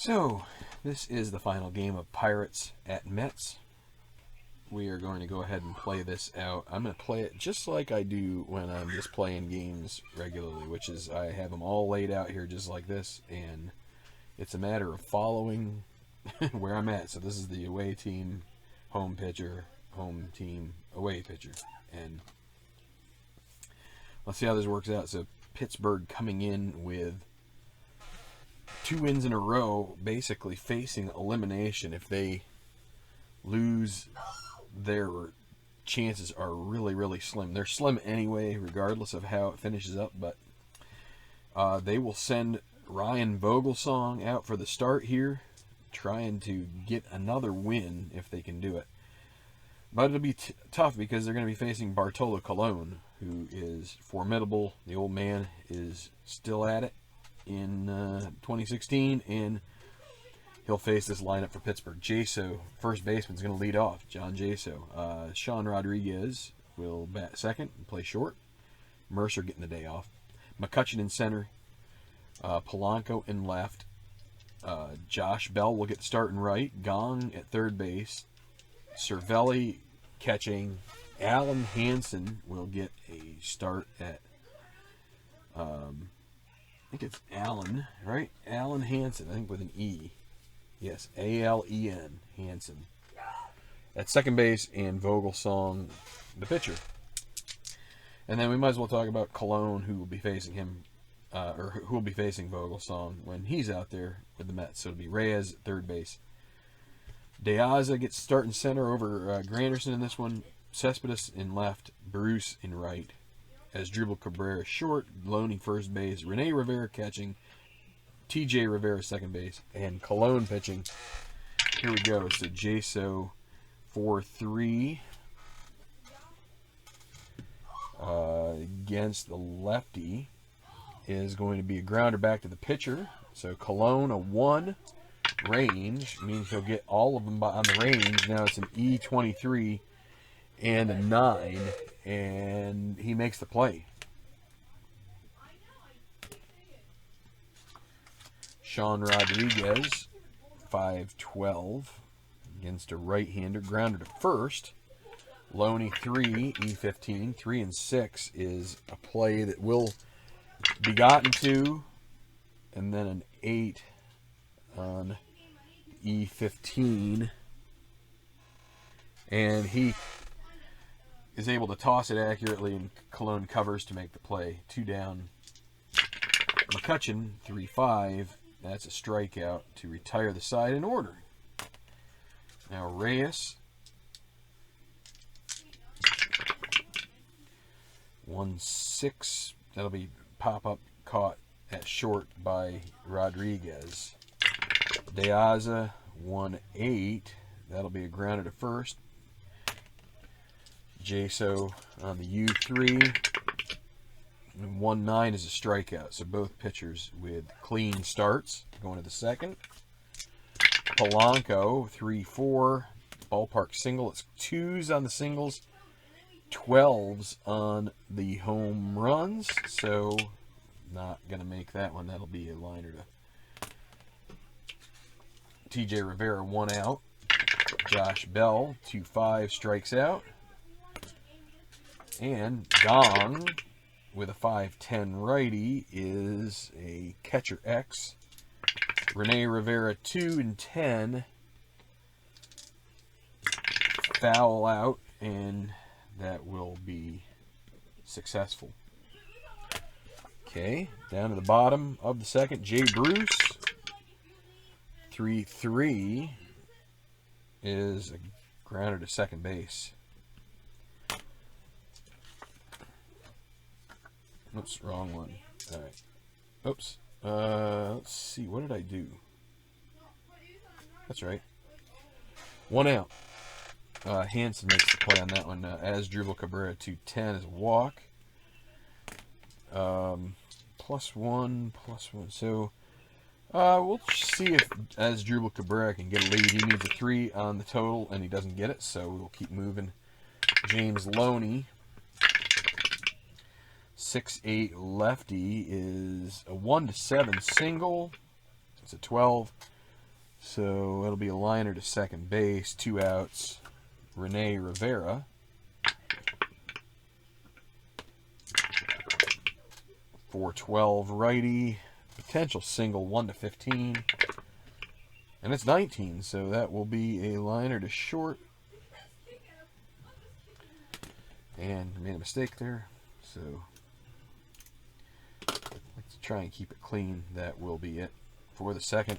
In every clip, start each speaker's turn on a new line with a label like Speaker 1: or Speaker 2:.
Speaker 1: So, this is the final game of Pirates at Mets. We are going to go ahead and play this out. I'm going to play it just like I do when I'm just playing games regularly, which is I have them all laid out here just like this, and it's a matter of following where I'm at. So this is the away team, home pitcher, home team, away pitcher. And let's see how this works out. So Pittsburgh coming in with 2 wins in a row, basically facing elimination. If they lose, their chances are really, really slim. They're slim anyway, regardless of how it finishes up, but they will send Ryan Vogelsong out for the start here, trying to get another win if they can do it. But it'll be tough because they're going to be facing Bartolo Colon, who is formidable. The old man is still at it in 2016, and he'll face this lineup for Pittsburgh. Jaso, first baseman, is going to lead off. John Jaso. Sean Rodriguez will bat second and play short. Mercer getting the day off. McCutchen in center. Polanco in left. Josh Bell will get the start in right. Gong at third base. Cervelli catching. Alan Hansen will get a start at I think it's Allen, right? Alan Hansen, I think with an E. Yes, A-L-E-N, Hansen. At second base, and Vogelsong, the pitcher. And then we might as well talk about Colon, who will be facing him, or who will be facing Vogelsong when he's out there with the Mets. So it'll be Reyes at third base. De Aza gets start in center over Granderson in this one. Cespedes in left, Bruce in right. As Dribble Cabrera short, Loney first base, Rene Rivera catching, TJ Rivera second base, and Colon pitching. Here we go. So Jaso 4-3 against the lefty is going to be a grounder back to the pitcher. So Colon a 1 range means he'll get all of them on the range. Now it's an E23 and a 9, and he makes the play. Sean Rodriguez, 5-12, against a right-hander, grounded to first. Loney 3, E15, 3 and 6 is a play that will be gotten to, and then an 8 on E15, and he is able to toss it accurately, and Colon covers to make the play. 2 down. McCutchen, 3-5. That's a strikeout to retire the side in order. Now Reyes, 1-6. That'll be pop-up caught at short by Rodriguez. De Aza, 1-8. That'll be a grounder to first. Jaso on the U3. And 1-9 is a strikeout. So both pitchers with clean starts. Going to the second. Polanco, 3-4. Ballpark single. It's 2s on the singles. 12s on the home runs. So not going to make that one. That'll be a liner to TJ Rivera, 1 out. Josh Bell, 2-5, strikes out. And Gong, with a 5-10 righty, is a catcher X. Rene Rivera, 2-10. Foul out, and that will be successful. Okay, down to the bottom of the second, Jay Bruce, 3-3, is a grounder to second base. Oops, wrong one. All right. Oops. Let's see. What did I do? That's right. 1 out. Hansen makes the play on that one. As Dribble Cabrera, 2-10 is a walk. +1. So we'll see if as Dribble Cabrera can get a lead. He needs a 3 on the total, and he doesn't get it. So we'll keep moving. James Loney, 6'8" lefty, is a 1-7 single. It's a 12. So it'll be a liner to second base, 2 outs. Rene Rivera. .412 righty, potential single 1-15, and it's 19, so that will be a liner to short. And made a mistake there, so let's try and keep it clean. That will be it for the second.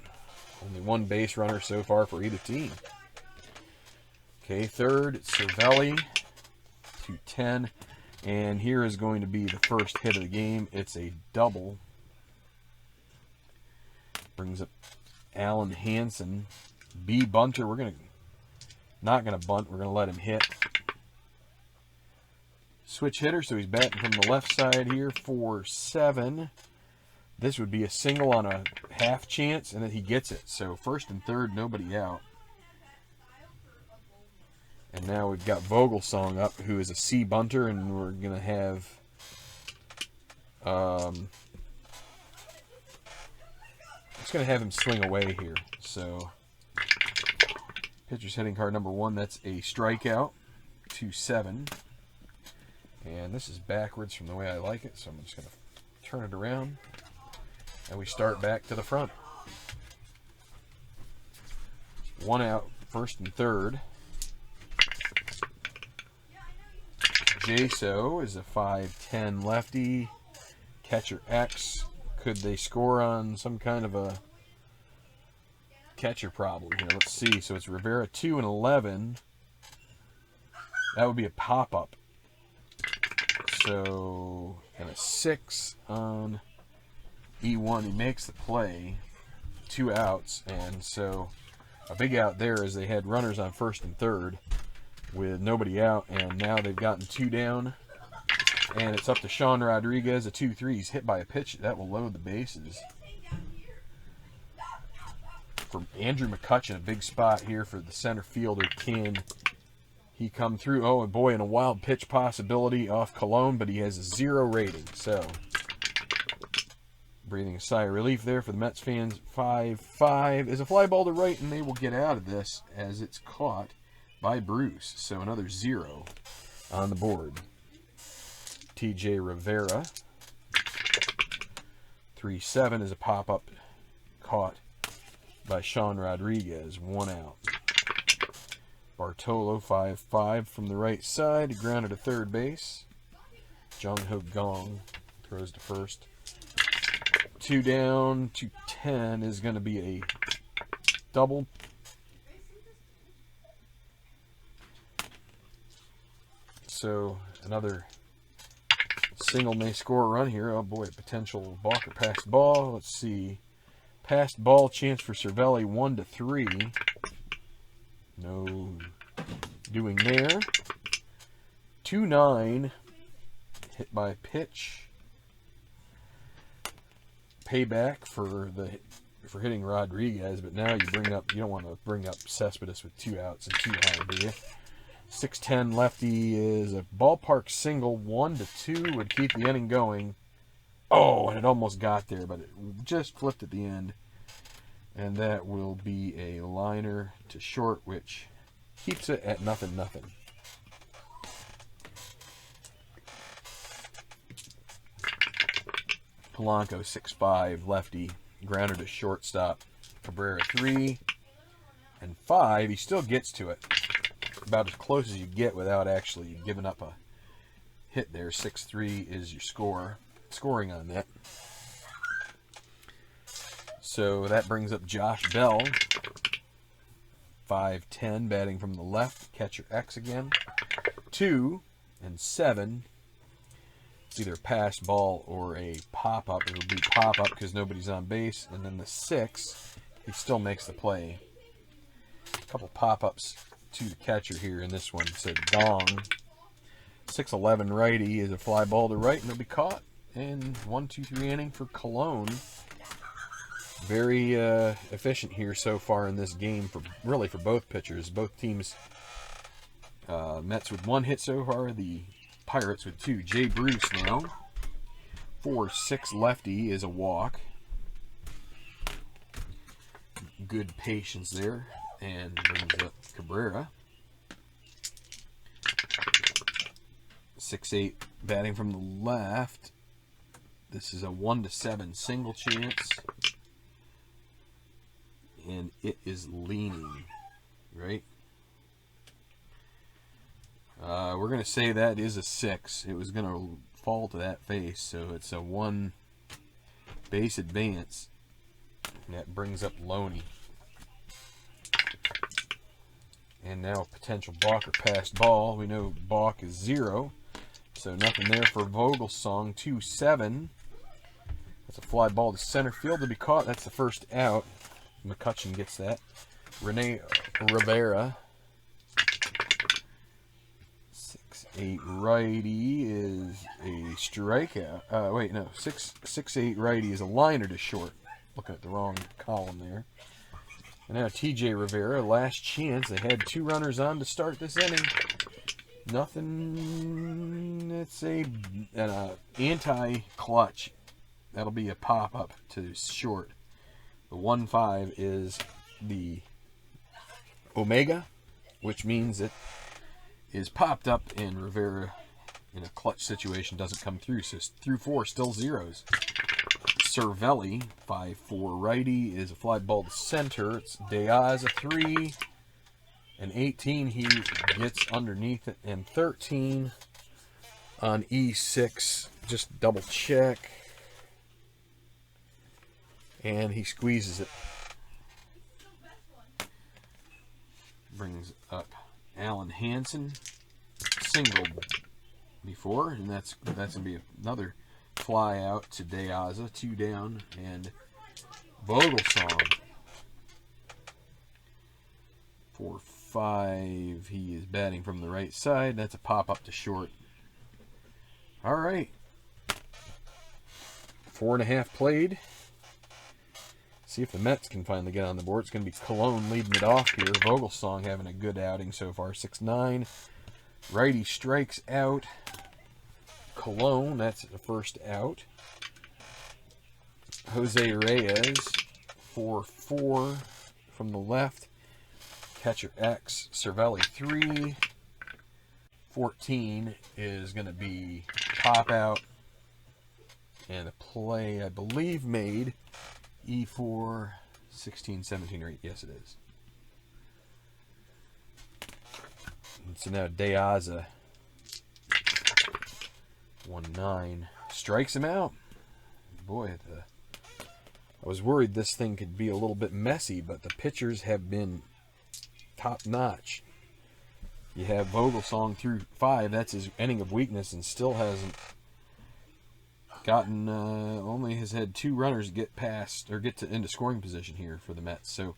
Speaker 1: Only one base runner so far for either team. Okay, third, Cervelli, 210. And here is going to be the first hit of the game. It's a double. Brings up Alan Hansen. B bunter. We're not gonna bunt. We're gonna let him hit. Switch hitter, so he's batting from the left side here for 7. This would be a single on a half chance, and then he gets it. So first and third, nobody out. And now we've got Vogelsong up, who is a C bunter, and we're going to have just going to have him swing away here. So pitcher's hitting card number 1, that's a strikeout, 2-7. And this is backwards from the way I like it, so I'm just going to turn it around. And we start back to the front. 1 out, first and third. Jaso is a 5'10 lefty. Catcher X. Could they score on some kind of a catcher problem here? Let's see. So it's Rivera 2 and 11. That would be a pop-up. So, and a 6 on E1. He makes the play. 2 outs. And so a big out there as they had runners on first and third with nobody out, and now they've gotten 2 down, and it's up to Sean Rodriguez, a 2-3. He's hit by a pitch that will load the bases. For Andrew McCutcheon, a big spot here for the center fielder. Can he come through? Oh, and boy, and a wild pitch possibility off Cologne, but he has a 0 rating, so breathing a sigh of relief there for the Mets fans. 5-5 is a fly ball to right, and they will get out of this as it's caught by Bruce. So another 0 on the board. TJ Rivera. 3-7 is a pop-up caught by Sean Rodriguez. 1 out. Bartolo 5-5 from the right side. Grounded to third base. Jung Ho Gong throws to first. 2 down. 2-10 is going to be a double. So another single may score a run here. Oh boy, potential balk or passed ball. Let's see. Passed ball chance for Cervelli, 1-3. No doing there. 2-9. Hit by pitch. Payback for hitting Rodriguez, but now you don't want to bring up Cespedes with 2 outs and 2 high, do you? 6'10 lefty is a ballpark single. 1-2 would keep the inning going. Oh, and it almost got there, but it just flipped at the end. And that will be a liner to short, which keeps it at 0-0. Polanco 6'5 lefty, grounded to shortstop. Cabrera 3 and 5. He still gets to it. About as close as you get without actually giving up a hit there. 6-3 is your scoring on that. So that brings up Josh Bell. 5'10, batting from the left. Catcher X again. 2 and 7. It's either a pass ball or a pop-up. It'll be pop-up because nobody's on base. And then the 6, he still makes the play. A couple pop-ups to the catcher here in this one. So Dong. 6'11 righty is a fly ball to right, and it'll be caught. And 1-2-3 inning for Cologne. Very efficient here so far in this game for both pitchers. Both teams, Mets with 1 hit so far, the Pirates with 2. Jay Bruce now. 4-6 lefty is a walk. good patience there, and brings up Cabrera. 6-8 batting from the left. This is a 1-7 single chance, and it is leaning, right? We're going to say that is a 6. It was going to fall to that face, so it's a 1 base advance. And that brings up Loney. And now potential balk or passed ball. We know balk is 0, so nothing there for Vogelsong. 2-7. That's a fly ball to center field to be caught. That's the first out. McCutcheon gets that. Rene Rivera. 6-8 righty is a strikeout. Wait, no. 6-8 righty is a liner to short. Looking at the wrong column there. And now TJ Rivera, last chance. They had 2 runners on to start this inning. Nothing. It's an anti-clutch. That'll be a pop-up to short. The 1-5 is the Omega, which means it is popped up, and Rivera in a clutch situation doesn't come through. So through 4, still zeros. Cervelli, 5-4 righty, is a fly ball to center. It's Diaz, a 3. And 18, he gets underneath it. And 13 on E6, just double check. And he squeezes it. Brings up Alan Hansen. Single before, and that's going to be another fly out to Diaza, 2 down, and Vogelsong. 4-5, he is batting from the right side. That's a pop up to short. All right. 4.5 played. See if the Mets can finally get on the board. It's going to be Cologne leading it off here. Vogelsong having a good outing so far. 6-9. Righty strikes out. Cologne, that's the first out. Jose Reyes, 4-4 from the left. Catcher X. Cervelli, 3. 14 is going to be pop out. And a play, I believe, made. E4, 16, 17, or 8. Yes, it is. And so now Diaza, 1-9, strikes him out. Boy, I was worried this thing could be a little bit messy, but the pitchers have been top-notch. You have Vogelsong through 5. That's his inning of weakness, and still hasn't gotten, only has had 2 runners get past or get into scoring position here for the Mets. So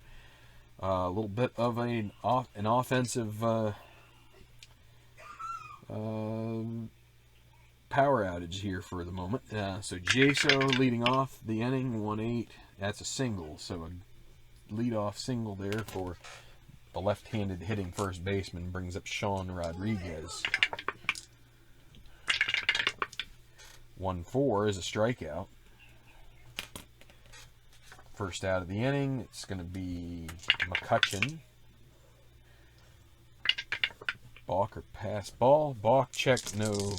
Speaker 1: a little bit of an offensive power outage here for the moment. So Jaso leading off the inning, 1-8. That's a single. So a leadoff single there for the left-handed hitting first baseman, brings up Sean Rodriguez. 1-4 is a strikeout. First out of the inning, it's going to be McCutcheon. Balk or pass ball. Balk check, no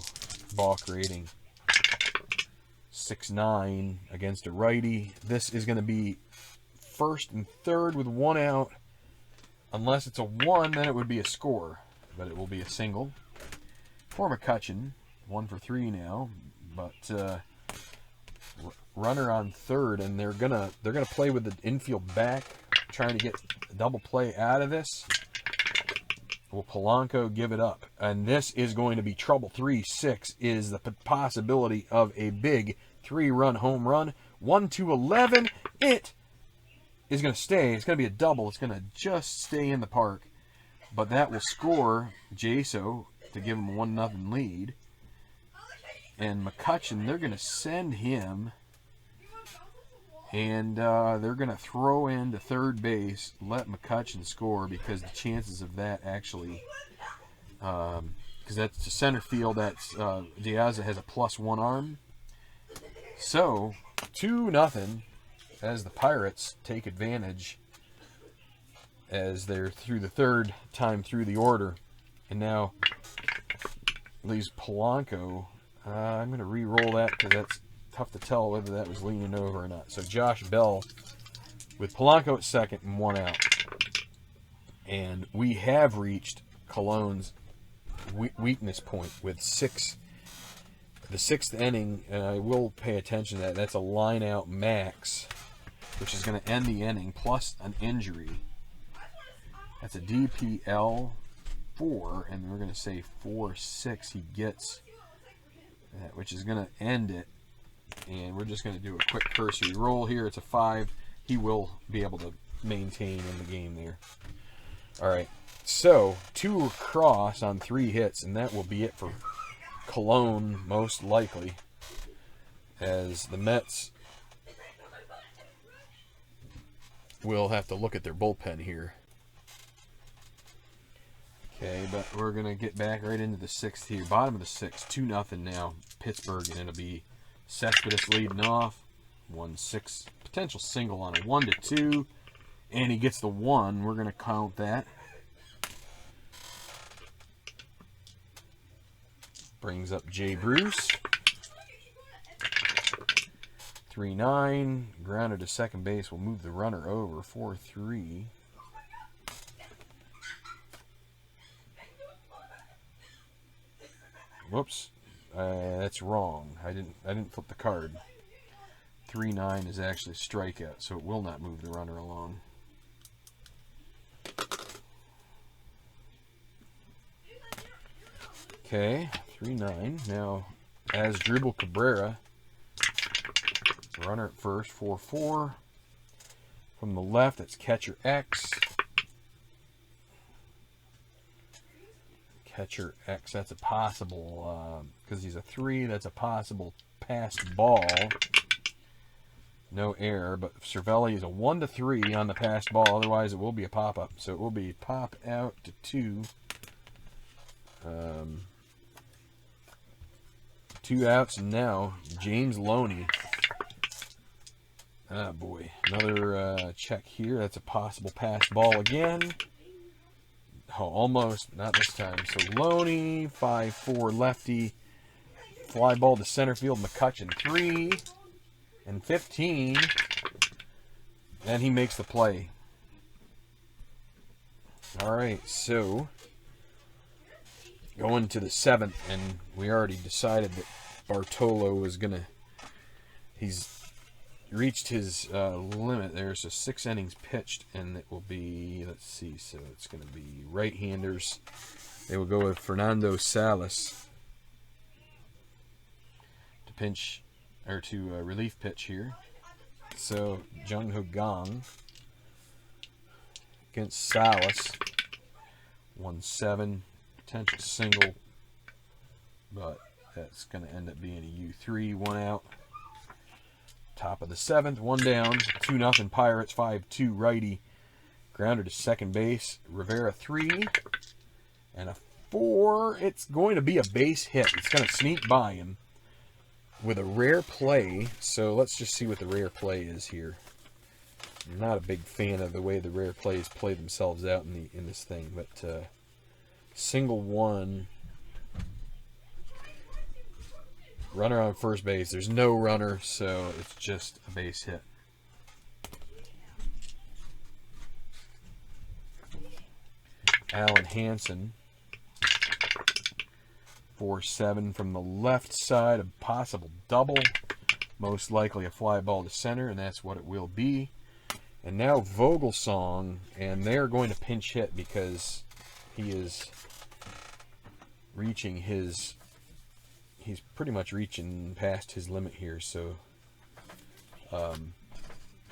Speaker 1: balk rating. 6-9 against a righty. This is going to be first and third with 1 out. Unless it's a 1, then it would be a score. But it will be a single. For McCutcheon, 1 for 3 now. But runner on third, and they're gonna play with the infield back, trying to get a double play out of this. Will Polanco give it up? And this is going to be trouble. 3-6 is the possibility of a big 3-run home run. 1-11. It is going to stay. It's going to be a double. It's going to just stay in the park. But that will score Jaso to give him a 1-0 lead. And McCutcheon, they're going to send him, and they're going to throw into third base, let McCutcheon score, because the chances of that actually, because that's to center field, that's Diaz has a +1 arm. So 2-0 as the Pirates take advantage as they're through the third time through the order. And now leaves Polanco. I'm going to re-roll that because that's tough to tell whether that was leaning over or not. So Josh Bell with Polanco at second and 1 out. And we have reached Cologne's weakness point with the sixth inning. I will pay attention to that. That's a line out max, which is going to end the inning, plus an injury. That's a DPL 4, and we're going to say 4-6 he gets, which is going to end it. And we're just going to do a quick cursory roll here. It's a 5. He will be able to maintain in the game there. All right, so 2 across on 3 hits, and that will be it for Cologne, most likely, as the Mets will have to look at their bullpen here. Okay, but we're going to get back right into the 6th here. Bottom of the 6th, 2-0 now, Pittsburgh, and it'll be Cespedes leading off. 1-6, potential single on a 1-2, and he gets the 1. We're going to count that. Brings up Jay Bruce. 3-9, grounded to second base. Will move the runner over. 4-3. Whoops, that's wrong. I didn't flip the card. 3-9 is actually a strikeout, so it will not move the runner along. Okay, 3-9. Now, as Dribble Cabrera, runner at first, 4-4. From the left, it's catcher X. Catcher X, that's a possible, because he's a 3, that's a possible passed ball. No error, but Cervelli is a 1-3 on the passed ball. Otherwise, it will be a pop-up. So it will be pop out to 2. 2 outs, and now James Loney. Ah, boy. Another check here. That's a possible passed ball again. Oh, almost. Not this time. So Loney, 5-4 lefty. Fly ball to center field. McCutcheon, 3. And 15. And he makes the play. All right, so going to the 7th, and we already decided that Bartolo was going to... He's reached his limit there. So 6 innings pitched, and it will be, let's see, so it's going to be right-handers. They will go with Fernando Salas to pinch, or to relief pitch here. So Jung Ho Gang against Salas. 1-7, potential single, but that's going to end up being a U3, 1 out. Top of the 7th, 1 down, 2-0 Pirates, 5-2 righty. Grounder to second base. Rivera, 3. And a 4. It's going to be a base hit. It's going to sneak by him with a rare play. So let's just see what the rare play is here. I'm not a big fan of the way the rare plays play themselves out in this thing, but single 1. Runner on first base. There's no runner, so it's just a base hit. Alan Hansen, 4-7 from the left side, a possible double, most likely a fly ball to center, and that's what it will be. And now Vogelsong, and they're going to pinch hit because he is reaching his... He's pretty much reaching past his limit here, so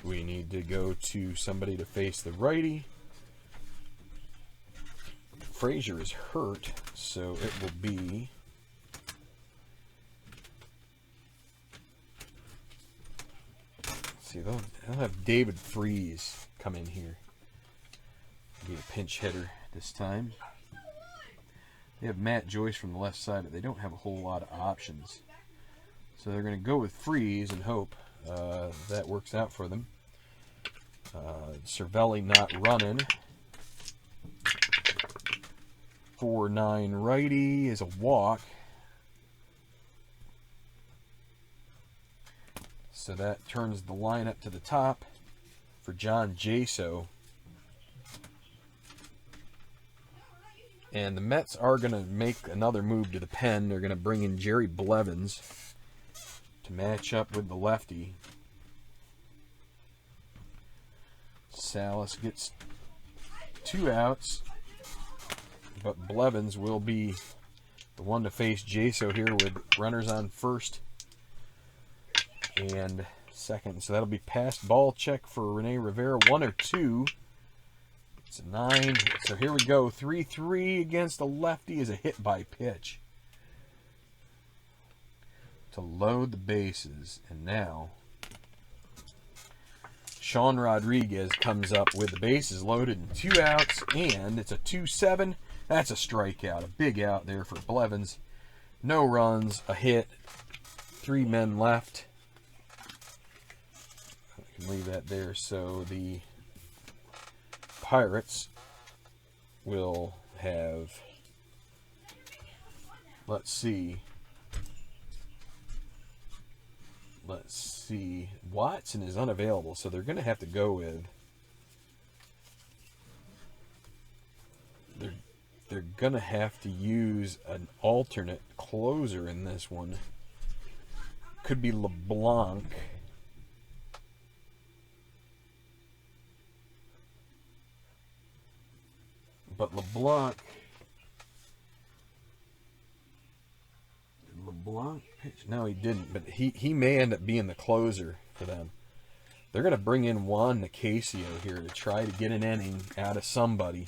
Speaker 1: we need to go to somebody to face the righty. Frazier is hurt, so it will be see, they'll have David Freese come in here. Be a pinch hitter this time. They have Matt Joyce from the left side, but they don't have a whole lot of options. So they're going to go with Freeze and hope that works out for them. Cervelli not running. 4-9 righty is a walk. So that turns the lineup to the top for John Jaso. And the Mets are going to make another move to the pen. They're going to bring in Jerry Blevins to match up with the lefty. Salas gets 2 outs, but Blevins will be the one to face Jaso here with runners on first and second. So that'll be passed ball check for Rene Rivera, 1 or 2. It's a 9. So here we go. 3-3 against the lefty is a hit by pitch to load the bases. And now Sean Rodriguez comes up with the bases loaded and 2 outs, and it's a 2-7. That's a strikeout, a big out there for Blevins. No runs, a hit, 3 men left. I can leave that there. So the Pirates will have, let's see, Watson is unavailable, so they're going to have to go with, they're going to have to use an alternate closer in this one. Could be LeBlanc. But LeBlanc pitched? No, he didn't. But he may end up being the closer for them. They're going to bring in Juan Nicasio here to try to get an inning out of somebody.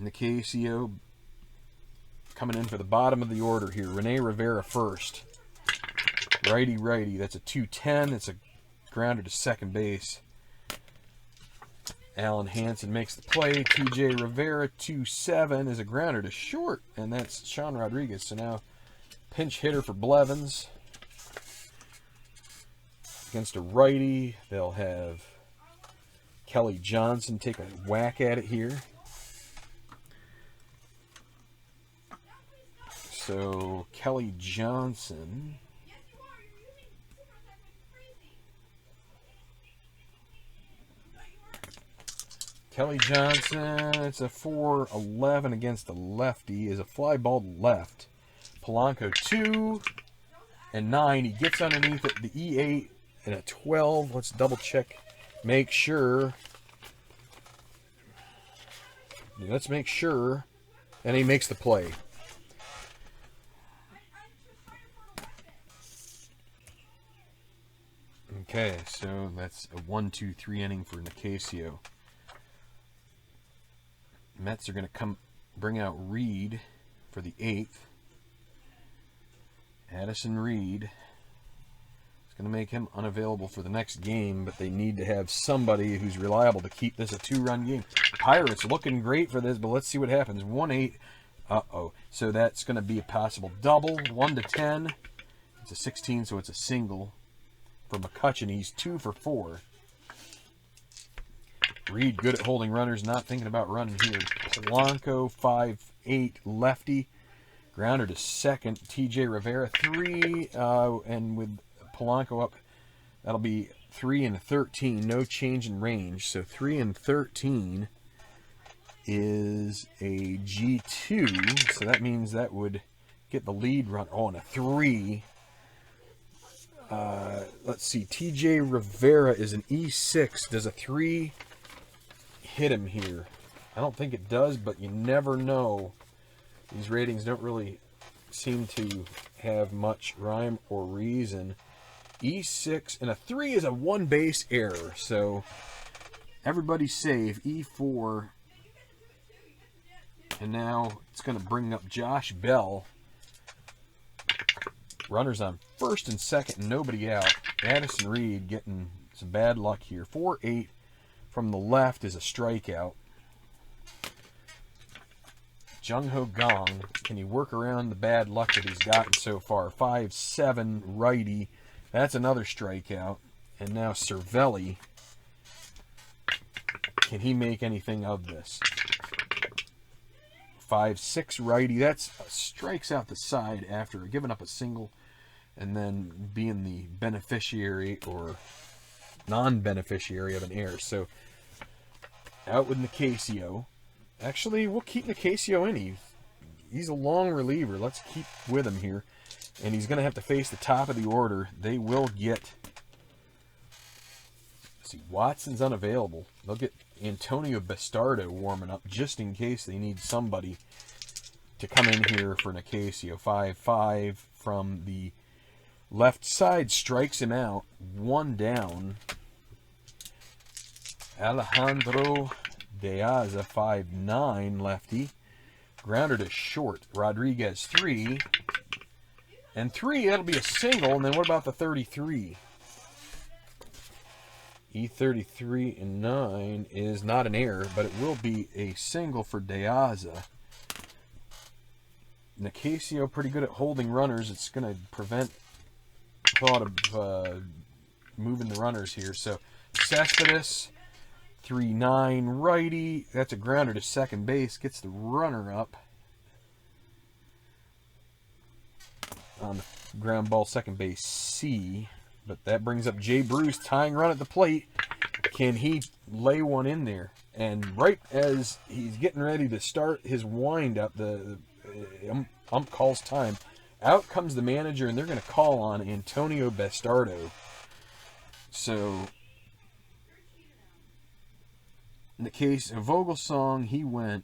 Speaker 1: Nicasio coming in for the bottom of the order here. Rene Rivera first. Righty. That's a 2-10. It's a grounder to second base. Alan Hansen makes the play. TJ Rivera, 2-7, is a grounder to short. And that's Sean Rodriguez. So now pinch hitter for Blevins. Against a righty, they'll have Kelly Johnson take a whack at it here. So Kelly Johnson. It's a 4-11 against the lefty. Is a fly ball to left. Polanco 2 and 9. He gets underneath it. The E8 and a 12. Let's double check. Make sure. Let's make sure. And he makes the play. Okay, so that's a 1-2-3 inning for Nicasio. Mets are going to bring out Reed for the 8th. Addison Reed. It's going to make him unavailable for the next game, but they need to have somebody who's reliable to keep this a 2-run game. Pirates looking great for this, but let's see what happens. 1-8. So that's going to be a possible double. 1-10. It's a 16, so it's a single for McCutcheon. He's 2 for 4. Reed good at holding runners, not thinking about running here. Polanco, 5-8, lefty. Grounder to second. TJ Rivera, 3. And with Polanco up, that'll be 3-13. No change in range. So 3-13 is a G2. So that means that would get the lead run. Oh, and a 3. Let's see. TJ Rivera is an E6. Does a 3 hit him here? I don't think it does, but you never know. These ratings don't really seem to have much rhyme or reason. E6 and a 3 is a 1 base error, so everybody's safe. E4, and now it's going to bring up Josh Bell. Runners on first and second, and nobody out. Addison Reed getting some bad luck here. 4-8 from the left is a strikeout. Jung Ho Gong, can he work around the bad luck that he's gotten so far? 5-7 righty. That's another strikeout. And now Cervelli. Can he make anything of this? 5-6 righty. That's strikes out the side after giving up a single and then being the beneficiary or non-beneficiary of an error. So out with Nicasio. Actually, we'll keep Nicasio in. He's a long reliever. Let's keep with him here. And he's going to have to face the top of the order. They will get... Let's see, Watson's unavailable. They'll get Antonio Bastardo warming up just in case they need somebody to come in here for Nicasio. 5-5 from the left side strikes him out. One down. Alejandro Deaza, 5-9 lefty. Grounder to short. Rodriguez, 3. And 3, that'll be a single. And then what about the 33? E33 and 9 is not an error, but it will be a single for Deaza. Nicasio pretty good at holding runners. It's going to prevent thought of moving the runners here. So Cespedes, 3-9 righty. That's a grounder to second base. Gets the runner up on the ground ball second base C. But that brings up Jay Bruce, tying run at the plate. Can he lay one in there? And right as he's getting ready to start his wind-up, the ump calls time. Out comes the manager, and they're going to call on Antonio Bastardo. So, in the case of Vogelsong, he went,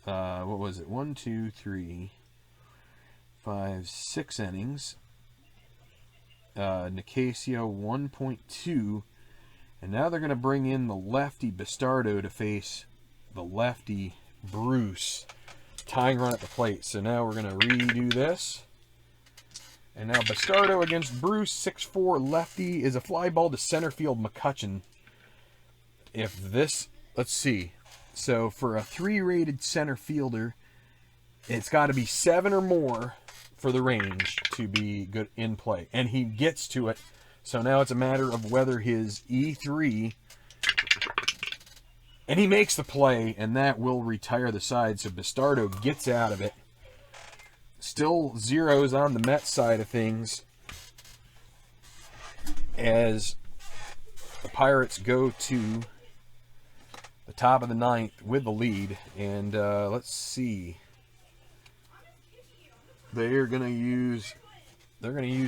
Speaker 1: what was it, 1, 2, 3, 5, 6 innings. Nicasio 1.2, and now they're going to bring in the lefty Bastardo to face the lefty Bruce, tying run at the plate. So now we're going to redo this, and now Bastardo against Bruce, 6'4 lefty, is a fly ball to center field McCutcheon. If this, let's see, so for a 3-rated center fielder, it's got to be 7 or more for the range to be good in play. And he gets to it. So now it's a matter of whether his E3... And he makes the play, and that will retire the side. So Bastardo gets out of it. Still zeros on the Mets side of things, as the Pirates go to the top of the 9th with the lead. And let's see... They're going to use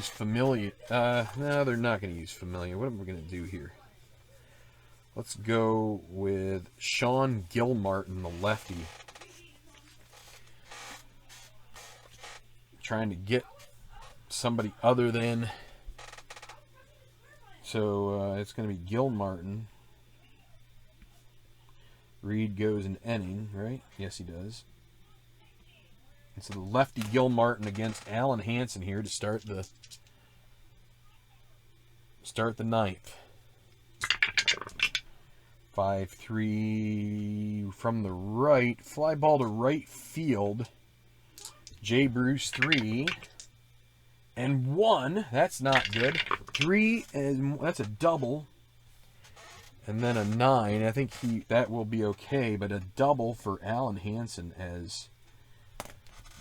Speaker 1: Familia. No, they're not going to use Familia. What am I going to do here? Let's go with Sean Gilmartin, the lefty. Trying to get somebody other than... So, it's going to be Gilmartin. Reed goes an inning, right? Yes, he does. And so the lefty Gilmartin against Alan Hansen here to start the 9th. 5-3 from the right. Fly ball to right field. Jay Bruce, 3. And 1. That's not good. 3, and that's a double. And then a 9. I think that will be okay. But a double for Alan Hansen, as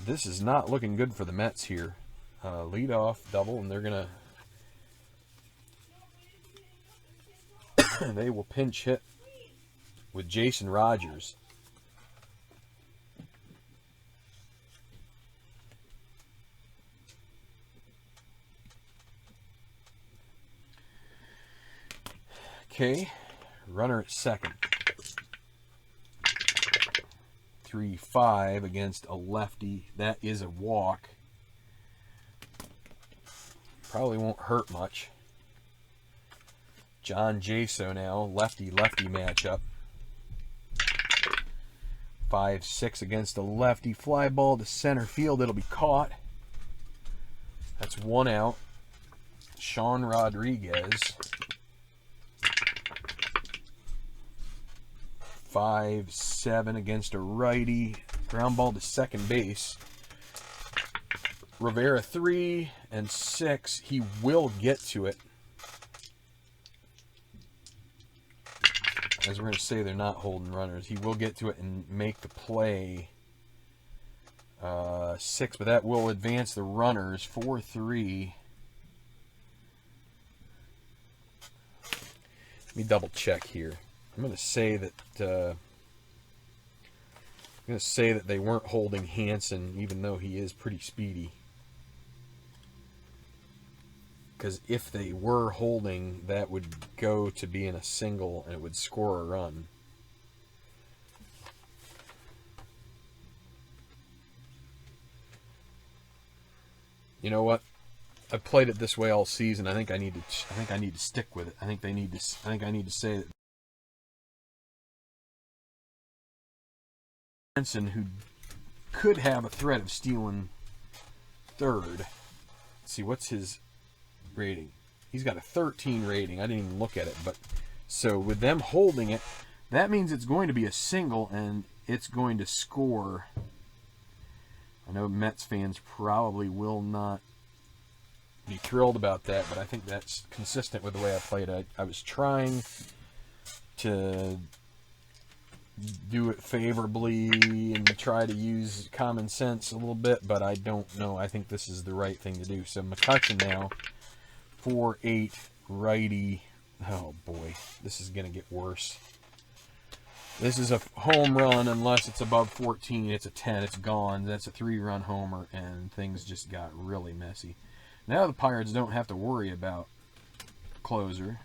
Speaker 1: this is not looking good for the Mets here. Lead off double, and they're going to... they will pinch hit with Jason Rogers. Okay, runner at second. 3-5 against a lefty. That is a walk. Probably won't hurt much. John Jaso now, lefty-lefty matchup. 5-6 against a lefty. Fly ball to center field. It'll be caught. That's 1 out. Sean Rodriguez. 5-7 against a righty. Ground ball to second base. Rivera 3 and 6. He will get to it. as we're going to say, they're not holding runners. He will get to it and make the play. 6, but that will advance the runners 4-3. Let me double check here. I'm going to say that they weren't holding Hansen, even though he is pretty speedy. Because if they were holding, that would go to being a single and it would score a run. You know what? I've played it this way all season. I think I need to stick with it. I think I need to say that Hansen, who could have a threat of stealing third. Let's see, what's his rating? He's got a 13 rating. I didn't even look at it, but so with them holding it, that means it's going to be a single and it's going to score. I know Mets fans probably will not be thrilled about that, but I think that's consistent with the way I played. I was trying to do it favorably and try to use common sense a little bit, but I don't know. I think this is the right thing to do. So McCutcheon now, 4-8, righty. Oh boy, this is going to get worse. This is a home run unless it's above 14. It's a 10. It's gone. That's a 3-run homer, and things just got really messy. Now the Pirates don't have to worry about closer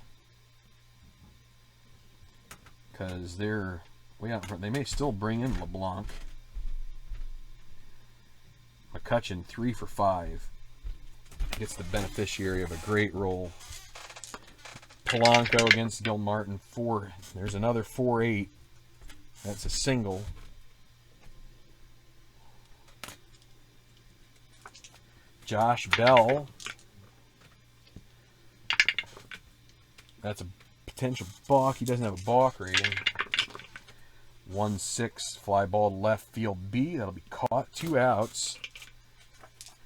Speaker 1: because they're way out in front. They may still bring in LeBlanc. McCutcheon 3 for 5. Gets the beneficiary of a great roll. Polanco against Gilmartin 4. There's another 4-8. That's a single. Josh Bell. That's a potential balk. He doesn't have a balk rating. 1-6, fly ball to left field B. That'll be caught. 2 outs.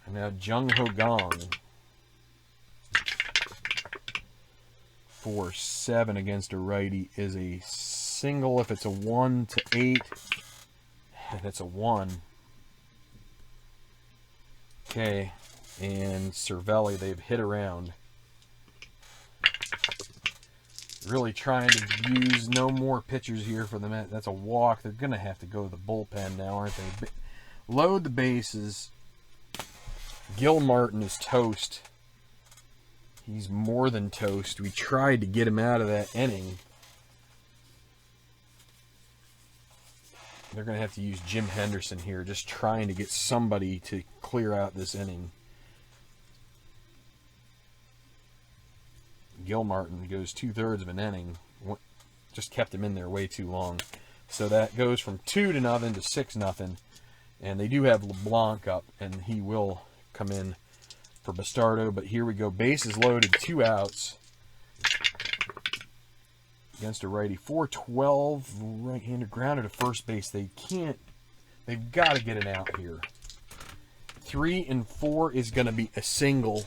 Speaker 1: And now Jung Ho Gong. 4-7 against a righty is a single if it's a 1-8. And it's a 1. Okay. And Cervelli, they've hit around. Really trying to use no more pitchers here for the Mets. That's a walk. They're going to have to go to the bullpen now, aren't they? Load the bases. Gilmartin is toast. He's more than toast. We tried to get him out of that inning. They're going to have to use Jim Henderson here, just trying to get somebody to clear out this inning. Gilmartin goes 2/3 of an inning. Just kept him in there way too long. So that goes from 2-0 to 6-0. And they do have LeBlanc up, and he will come in for Bastardo. But here we go. Bases loaded, 2 outs. Against a righty. 4-12, right-hander grounded to first base. They've got to get an out here. 3 and 4 is going to be a single.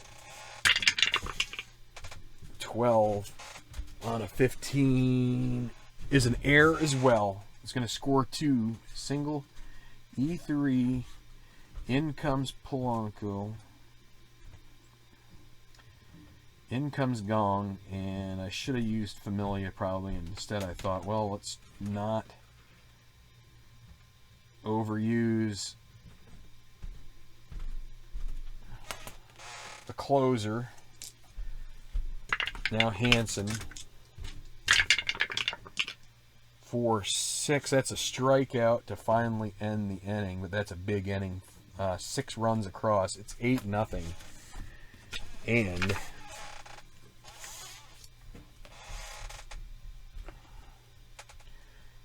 Speaker 1: 12 on a 15 is an error as well. It's going to score 2. Single. E3. In comes Polanco. In comes Gong, and I should have used Familia probably. Instead, I thought, well, let's not overuse the closer. Now Hansen. 4-6. That's a strikeout to finally end the inning, but that's a big inning. 6 runs across. It's 8-0, and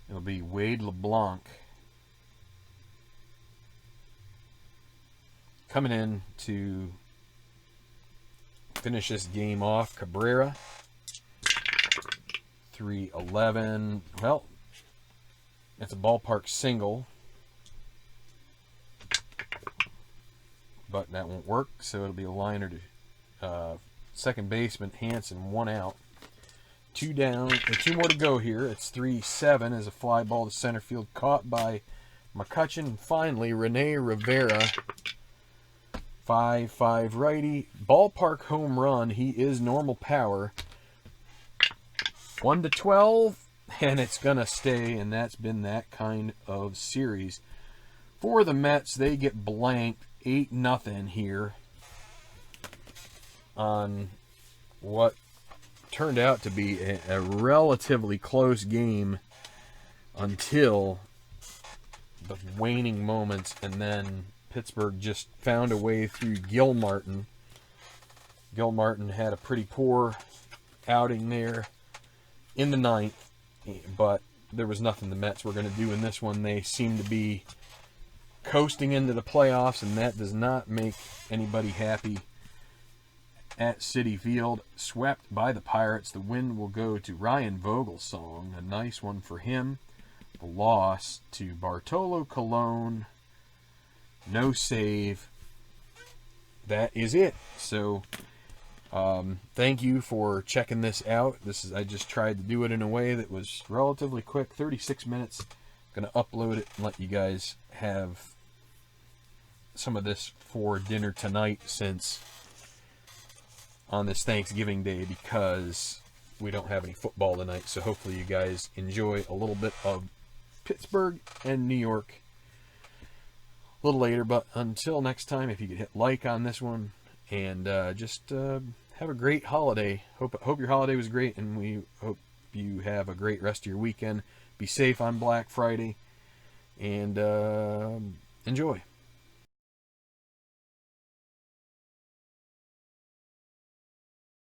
Speaker 1: it'll be Wade LeBlanc coming in to finish this game off. Cabrera, 3-11. Well, it's a ballpark single, but that won't work, so it'll be a liner to second baseman Hansen, 1 out. 2 down, or 2 more to go here. It's 3-7 as a fly ball to center field, caught by McCutcheon. And finally, Rene Rivera, 5-5 righty, ballpark home run. He is normal power. 1-12, and it's gonna stay, and that's been that kind of series. For the Mets, they get blanked 8-0 here on what turned out to be a relatively close game until the waning moments, and then Pittsburgh just found a way through Gil Martin. Gil Martin had a pretty poor outing there in the 9th, but there was nothing the Mets were going to do in this one. They seem to be coasting into the playoffs, and that does not make anybody happy at Citi Field. Swept by the Pirates. The win will go to Ryan Vogelsong, a nice one for him. The loss to Bartolo Colon, no save. That is it. So thank you for checking this out. I just tried to do it in a way that was relatively quick, 36 minutes. Gonna upload it and let you guys have some of this for dinner tonight, since on this Thanksgiving Day, because we don't have any football tonight. So hopefully you guys enjoy a little bit of Pittsburgh and New York a little later. But until next time, if you could hit like on this one, and just have a great holiday. Hope your holiday was great, and we hope you have a great rest of your weekend. Be safe on Black Friday, and enjoy.